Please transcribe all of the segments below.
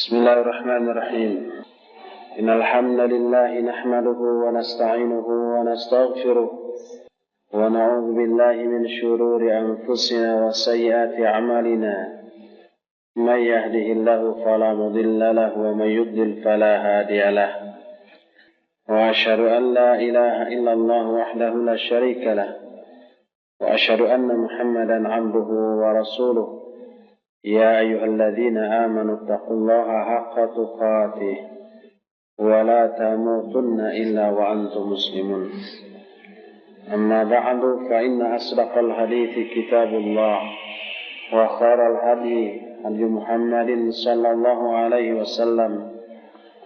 بسم الله الرحمن الرحيم إن الحمد لله نحمده ونستعينه ونستغفره ونعوذ بالله من شرور أنفسنا وسيئات أعمالنا من يهده الله فلا مضل له ومن يضلل فلا هادي له وأشهد أن لا إله إلا الله وحده لا شريك له وأشهد أن محمدا عبده ورسوله يا أيها الذين آمنوا اتقوا الله حق تقاته ولا تموتن إلا وأنتم مسلمون أما بعد فإن أصدق الحديث كتاب الله وخير الهدي هدي محمد صلى الله عليه وسلم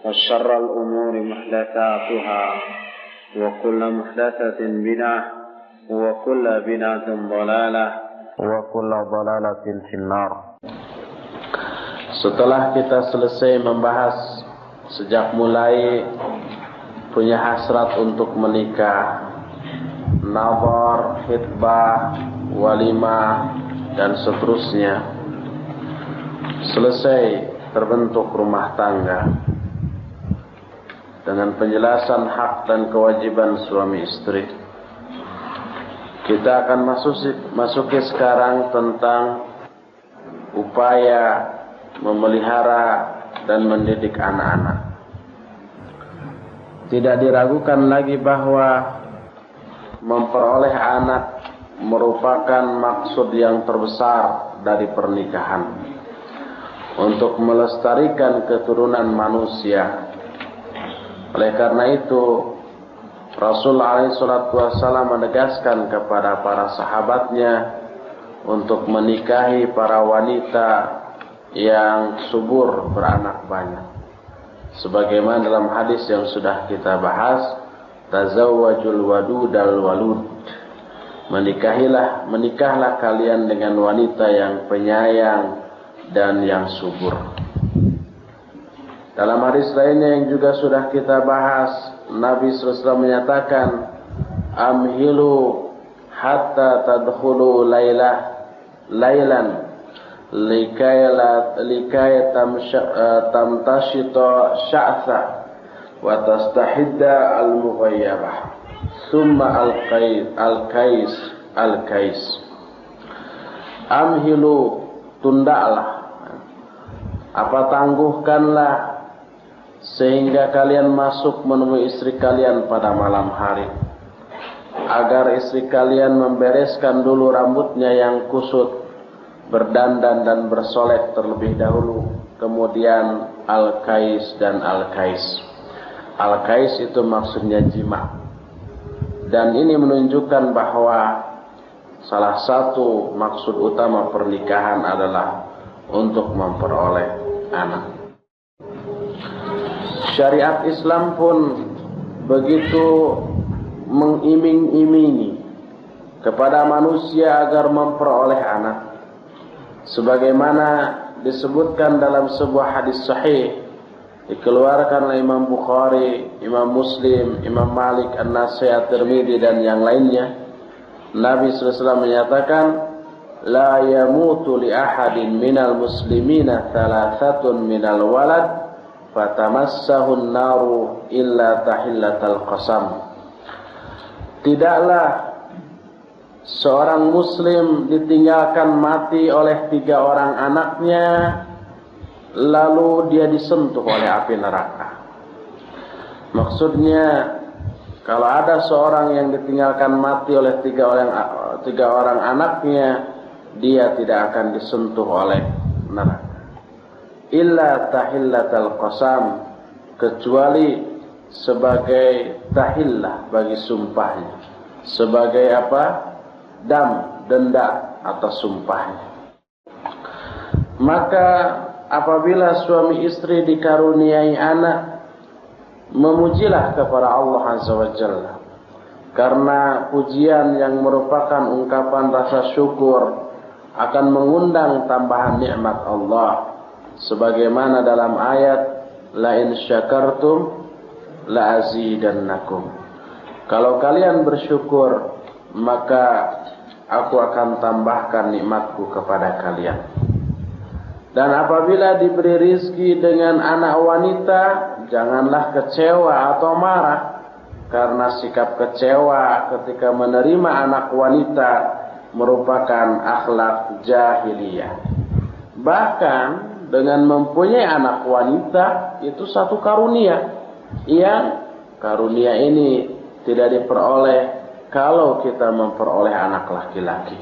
وشر الأمور محدثاتها وكل محدثة بدعة وكل بدعة ضلالة وكل ضلالة في النار. Setelah kita selesai membahas sejak mulai punya hasrat untuk menikah, nazar, khitbah, walimah, dan seterusnya, selesai terbentuk rumah tangga dengan penjelasan hak dan kewajiban suami istri. Kita akan masuki sekarang tentang upaya memelihara dan mendidik anak-anak. Tidak diragukan lagi bahwa memperoleh anak merupakan maksud yang terbesar dari pernikahan untuk melestarikan keturunan manusia. Oleh karena itu, Rasulullah SAW menegaskan kepada para sahabatnya untuk menikahi para wanita yang subur beranak banyak. Sebagaimana dalam hadis yang sudah kita bahas, tazawwajul wadudal walud. Menikahlah kalian dengan wanita yang penyayang dan yang subur. Dalam hadis lainnya yang juga sudah kita bahas, Nabi SAW menyatakan, amhilu hatta tadkhulu laylan likaya tamtashita sya'tha wa tastahidda al-mughayyabah thumma al-kais. Amhilu, tundalah, tangguhkanlah sehingga kalian masuk menemui istri kalian pada malam hari, agar istri kalian membereskan dulu rambutnya yang kusut, berdandan dan bersolek terlebih dahulu, kemudian al-kais dan al-kais. Al-kais itu maksudnya jima. Dan ini menunjukkan bahwa salah satu maksud utama pernikahan adalah untuk memperoleh anak. Syariat Islam pun begitu mengiming-imingi kepada manusia agar memperoleh anak. Sebagaimana disebutkan dalam sebuah hadis sahih dikeluarkan oleh Imam Bukhari, Imam Muslim, Imam Malik, An-Nasai, At-Tirmidzi dan yang lainnya, Nabi SAW menyatakan, la yamutu li ahadin minal muslimina thalathatun minal walad fatamassahun naru illa tahillatal qasam. Tidaklah seorang muslim ditinggalkan mati oleh 3 orang anaknya lalu dia disentuh oleh api neraka. Maksudnya, kalau ada seorang yang ditinggalkan mati oleh 3 orang anaknya, dia tidak akan disentuh oleh neraka. Illa tahillatal qasam, kecuali sebagai tahillah bagi sumpahnya, sebagai denda atas sumpahnya. Maka apabila suami istri dikaruniai anak, memujilah kepada Allah Azza wa Jalla, karena pujian yang merupakan ungkapan rasa syukur akan mengundang tambahan nikmat Allah, sebagaimana dalam ayat la in syakartum la azidannakum. Kalau kalian bersyukur, maka aku akan tambahkan nikmatku kepada kalian. Dan apabila diberi rizki dengan anak wanita, janganlah kecewa atau marah. Karena sikap kecewa ketika menerima anak wanita merupakan akhlak jahiliyah. Bahkan dengan mempunyai anak wanita itu satu karunia, yang karunia ini tidak diperoleh kalau kita memperoleh anak laki-laki.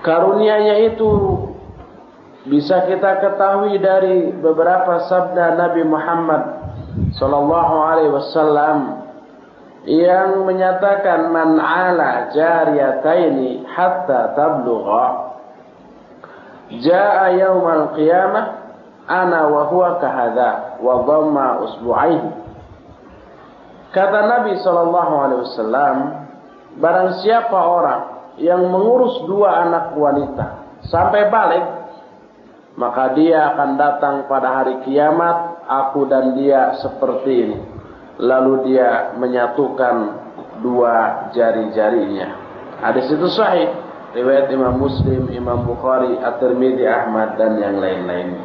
Karunianya itu bisa kita ketahui dari beberapa sabda Nabi Muhammad sallallahu alaihi wasallam yang menyatakan man ala jariyataini hatta tablugha jaa yaumal qiyamah ana wa huwa kahadha wa dhamma usbu'aihi. Kata Nabi sallallahu alaihi wasallam, barang siapa orang yang mengurus dua anak wanita sampai balik, maka dia akan datang pada hari kiamat, aku dan dia seperti ini. Lalu dia menyatukan dua jari-jarinya. Hadis itu sahih, riwayat Imam Muslim, Imam Bukhari, At-Tirmidzi, Ahmad, dan yang lain-lainnya.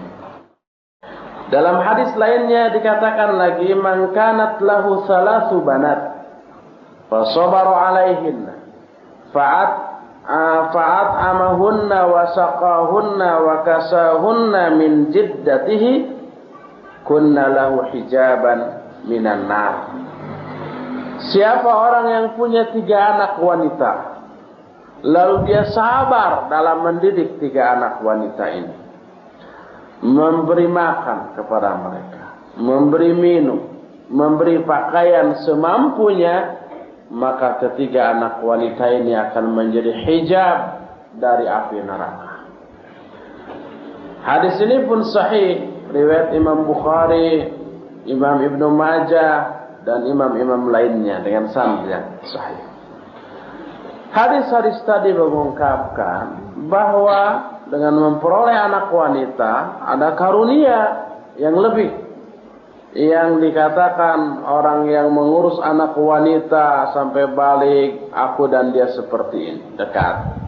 Dalam hadis lainnya dikatakan lagi, man kanat lahu thalathu banat fa sabara alaihinna fa'at'amahunna wa saqahunna wa kasahunna min jiddatihi kunna lahu hijaban minan nar. Siapa orang yang punya 3 anak wanita, lalu dia sabar dalam mendidik 3 anak wanita ini, memberi makan kepada mereka, memberi minum, memberi pakaian semampunya, maka ketiga anak wanita ini akan menjadi hijab dari api neraka. Hadis ini pun sahih, riwayat Imam Bukhari, Imam Ibnu Majah, dan imam-imam lainnya dengan sanad yang sahih. Hadis-hadis tadi mengungkapkan bahwa dengan memperoleh anak wanita ada karunia yang lebih, yang dikatakan orang yang mengurus anak wanita sampai balik, aku dan dia seperti ini, dekat.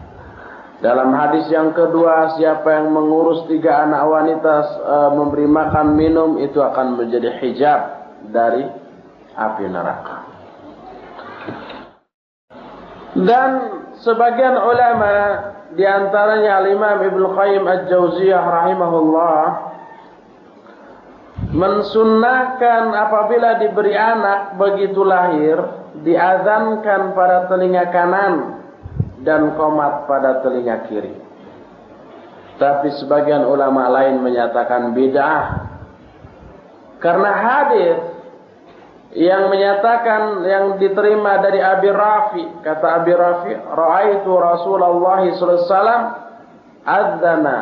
Dalam hadis yang kedua, siapa yang mengurus 3 anak wanita, memberi makan minum, itu akan menjadi hijab dari api neraka. Dan sebagian ulama, di antaranya Al-Imam Ibnu Qayyim Al-Jauziyah rahimahullah, mensunnahkan apabila diberi anak begitu lahir, diazankan pada telinga kanan dan qomat pada telinga kiri. Tapi sebagian ulama lain menyatakan bid'ah, karena hadis yang menyatakan, yang diterima dari Abi Rafi, kata Abi Rafi, ra'aitu Rasulullah sallallahu alaihi wasallam adzana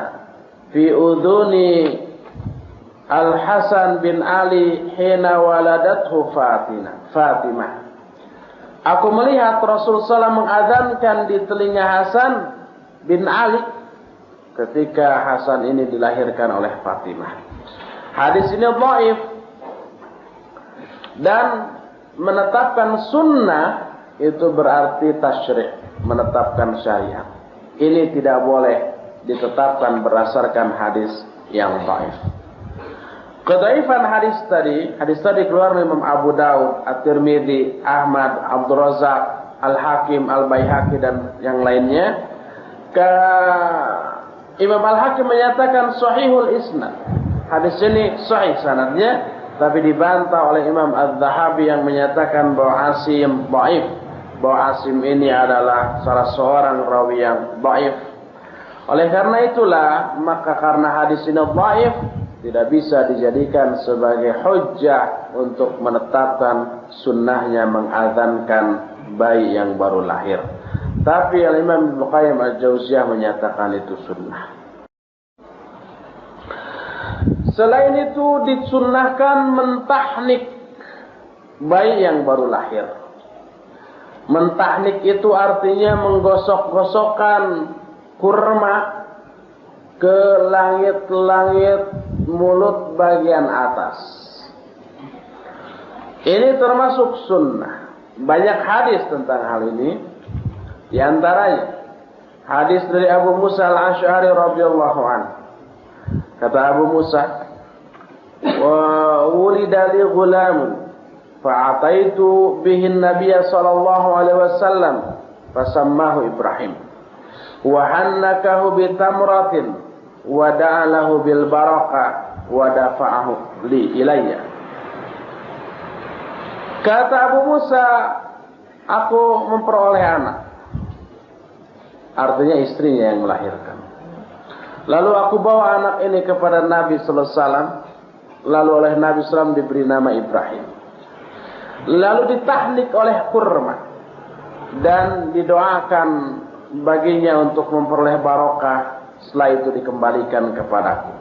fi udhuni Al-Hasan bin Ali hina waladathu Fatimah. Aku melihat Rasul SAW mengadzankan di telinga Hasan bin Ali ketika Hasan ini dilahirkan oleh Fatimah. Hadis ini dhaif, dan menetapkan sunnah itu berarti tasyri', menetapkan syariat. Ini tidak boleh ditetapkan berdasarkan hadis yang dhaif. Kedaifan hadis tadi keluar dari Imam Abu Daud, At-Tirmidzi, Ahmad, Abdul Razak, Al-Hakim, Al-Baihaqi, dan yang lainnya. Imam Al-Hakim menyatakan sahihul isnad. Hadis ini sahih sanadnya, tapi dibantah oleh Imam Az-Zahabi yang menyatakan bahwa Asim dhaif, bahwa Asim ini adalah salah seorang rawi yang dhaif. Oleh karena itulah, maka karena hadis ini dhaif, tidak bisa dijadikan sebagai hujjah untuk menetapkan sunnahnya mengadzankan bayi yang baru lahir. Tapi Al-Imam Ibnu Qayyim Al-Jauziyah menyatakan itu sunnah. Selain itu disunnahkan mentahnik bayi yang baru lahir. Mentahnik itu artinya menggosok-gosokkan kurma ke langit-langit mulut bagian atas. Ini termasuk sunnah. Banyak hadis tentang hal ini. Di antaranya hadis dari Abu Musa Al-Asy'ari radhiyallahu anhu Kata Abu Musa, wa wulida li ghulamun fa'ataitu bihi an-nabiy sallallahu alaihi wasallam fasammahu Ibrahim wa hannakahu bi tamratin wa da'alahu bil barakah wa dafa'ahu li ilayya. Kata Abu Musa, aku memperoleh anak. Artinya istrinya yang melahirkan. Lalu aku bawa anak ini kepada Nabi sallallahu alaihi wasallam. Lalu oleh Nabi SAW diberi nama Ibrahim. Lalu ditahnik oleh kurma dan didoakan baginya untuk memperoleh barokah. Setelah itu dikembalikan kepadaku.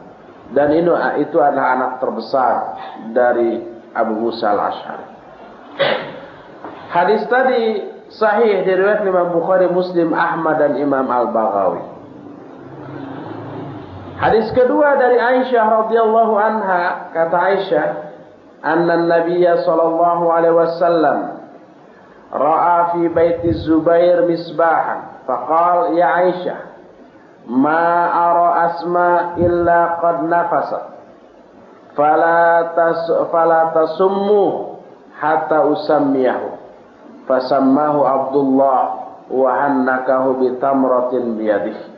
Dan itu adalah anak terbesar dari Abu Musa al-Asy'ari. Hadis tadi sahih diriwayatkan Imam Bukhari, Muslim, Ahmad dan Imam Al-Baghawi. Hadis kedua dari Aisyah radhiyallahu anha, kata Aisyah, anna Nabiy sallallahu alaihi wasallam ra'a fi baiti Zubair misbahan, faqala ya Aisyah, ma ara Asma illa qad nafasat, fala tasummu hatta usammiyahu. Fasammahu Abdullah wa hannakahu bi tamratin biyadihi.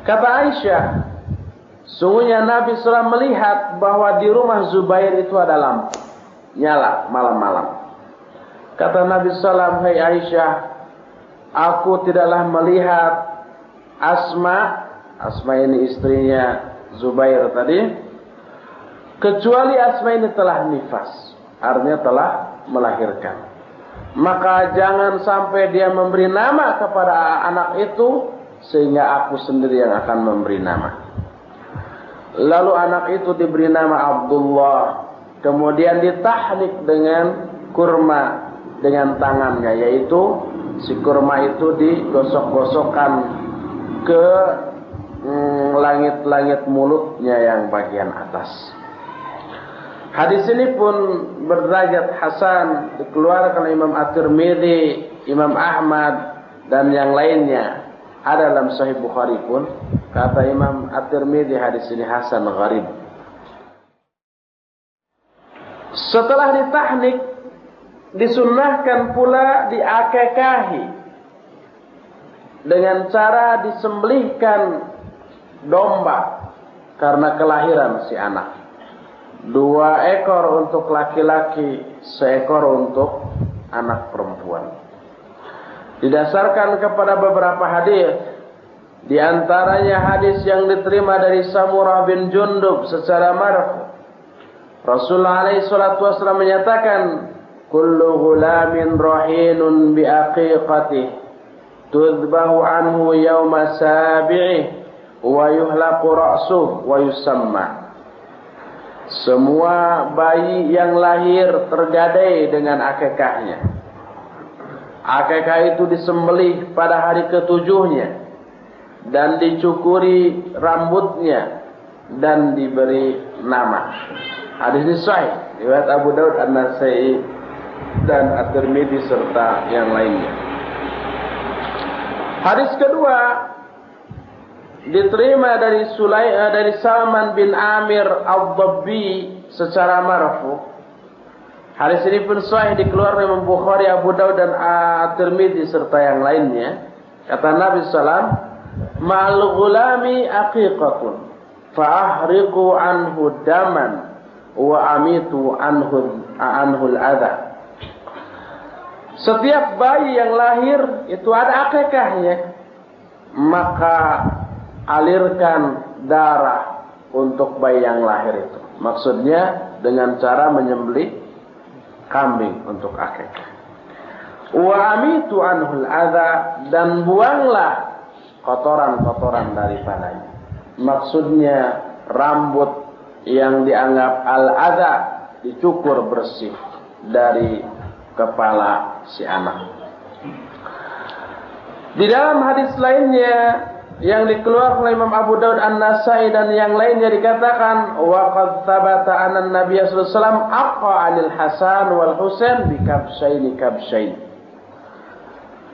Kata Aisyah, sungguhnya Nabi SAW melihat bahwa di rumah Zubair itu ada lampu nyala malam-malam. Kata Nabi SAW, hai Aisyah, aku tidaklah melihat Asma ini istrinya Zubair tadi, kecuali Asma ini telah nifas, artinya telah melahirkan. Maka jangan sampai dia memberi nama kepada anak itu, sehingga aku sendiri yang akan memberi nama. Lalu anak itu diberi nama Abdullah. Kemudian ditahnik dengan kurma dengan tangannya, yaitu si kurma itu digosok-gosokkan ke langit-langit mulutnya yang bagian atas. Hadis ini pun berderajat hasan, dikeluarkan oleh Imam At-Tirmidzi, Imam Ahmad dan yang lainnya. Ada dalam Sahih Bukhari pun, kata Imam At-Tirmidzi, hadis ini hasan gharib. Setelah ditahnik, disunnahkan pula diakekahi dengan cara disembelihkan domba karena kelahiran si anak. 2 ekor untuk laki-laki, 1 ekor untuk anak perempuan. Didasarkan kepada beberapa hadis, di antaranya hadis yang diterima dari Samurah bin Jundub secara marfu. Rasulullah alaihi salatu wasallam menyatakan, kullu ghulamin rahinun bi aqiqatihi tudbahu anhu yawma sabi'ih wa yuhlaqu ra'suhu wa yusamma. Semua bayi yang lahir tergadai dengan akikahnya. Akikah itu disembelih pada hari ke-7-nya dan dicukuri rambutnya dan diberi nama. Hadis ini sahih riwayat Abu Daud, An-Nasa'i dan At-Tirmidzi serta yang lainnya. Hadis kedua diterima dari Salman bin Amir Al-Dabbi secara marfu. Hadis ini pun sahih dikeluarkan oleh Imam Bukhari, Abu Daud dan At-Tirmidzi serta yang lainnya. Kata Nabi sallam, "Ma'al ghulami aqiqatun fa'ahriqu anhu daman wa amitu anhu al-adha." Setiap bayi yang lahir itu ada akikahnya, maka alirkan darah untuk bayi yang lahir itu. Maksudnya dengan cara menyembelih kambing untuk akikah. Wa amitu anhul adza, dan buanglah kotoran-kotoran daripadanya. Maksudnya rambut yang dianggap al-adza dicukur bersih dari kepala si anak. Di dalam hadis lainnya yang dikeluarkan oleh Imam Abu Daud, An-Nasa'i dan yang lainnya dikatakan, wa qad thabata anna Nabiy sallallahu alaihi wasallam aqqa 'anil Hasan wal Husain bi kabshain.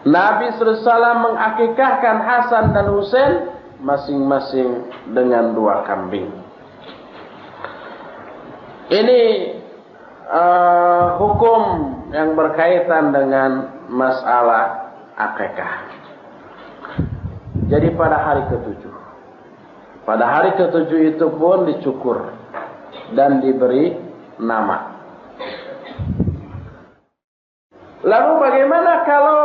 Nabi sallallahu alaihi wasallam mengakikahkan Hasan dan Husain masing-masing dengan 2 kambing. Ini hukum yang berkaitan dengan masalah akikah. Jadi pada hari ke-7. Pada hari ke-7 itu pun dicukur dan diberi nama. Lalu bagaimana kalau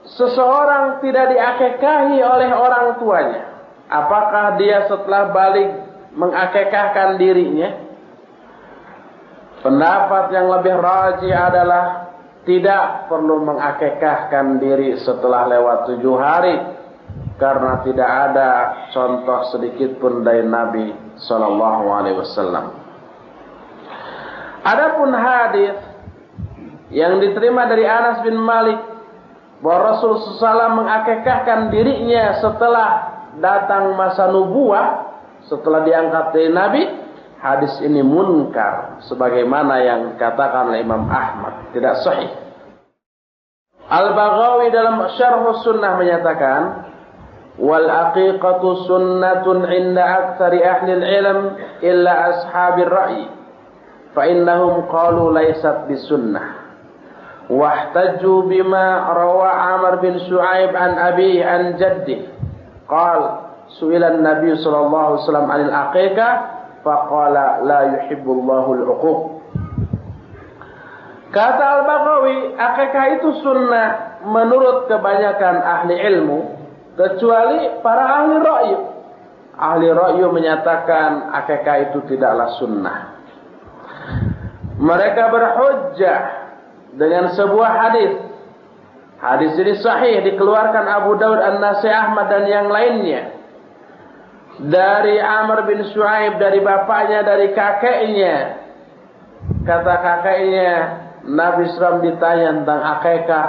seseorang tidak diakikahi oleh orang tuanya? Apakah dia setelah balik mengakikahkan dirinya? Pendapat yang lebih rajih adalah tidak perlu mengakikahkan diri setelah lewat 7 hari, karena tidak ada contoh sedikit pun dari Nabi SAW. Adapun hadis yang diterima dari Anas bin Malik bahwa Rasul SAW mengakikahkan dirinya setelah datang masa nubuah, setelah diangkat dari Nabi, hadis ini munkar sebagaimana yang dikatakan oleh Imam Ahmad, tidak sahih. Al-Baghawi dalam Syarh Sunnah menyatakan, wal aqiqatu sunnatun 'inda aktsari ahli al-'ilm illa ashabir ra'yi fa innahum qalu laysat bisunnah. واحتجوا بما روى عمرو بن شعيب عن أبيه عن جده قال سئل النبي صلى الله عليه وسلم عن العقيقة فقال لا يحب الله العقوق. Kata Al-Baghawi, akikah itu sunnah menurut kebanyakan ahli ilmu kecuali para ahli ra'yu. Ahli ra'yu menyatakan akikah itu tidaklah sunnah. Mereka berhujjah dengan sebuah hadis. Hadis ini sahih, dikeluarkan Abu Daud, An-Nasai, Ahmad dan yang lainnya. Dari Amr bin Shu'aib, dari bapaknya, dari kakeknya. Kata kakeknya, Nabi SAW ditanya tentang akikah,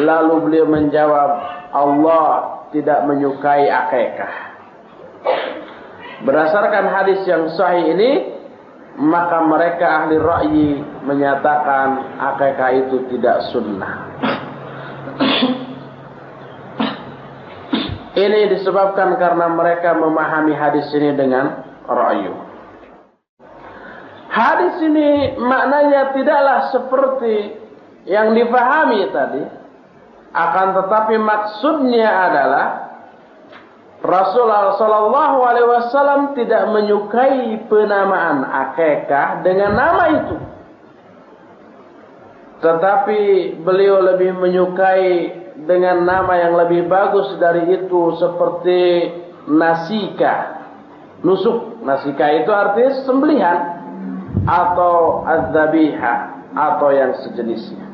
lalu beliau menjawab, Allah tidak menyukai akikah. Berdasarkan hadis yang sahih ini, maka mereka ahli ra'yi menyatakan akikah itu tidak sunnah. Ini disebabkan karena mereka memahami hadis ini dengan ra'yu. Hadis ini maknanya tidaklah seperti yang difahami tadi, akan tetapi maksudnya adalah Rasulullah SAW tidak menyukai penamaan akikah dengan nama itu, tetapi beliau lebih menyukai dengan nama yang lebih bagus dari itu, seperti nasika, nusuk. Nasika itu artinya sembelihan, atau az-zabiha, atau yang sejenisnya.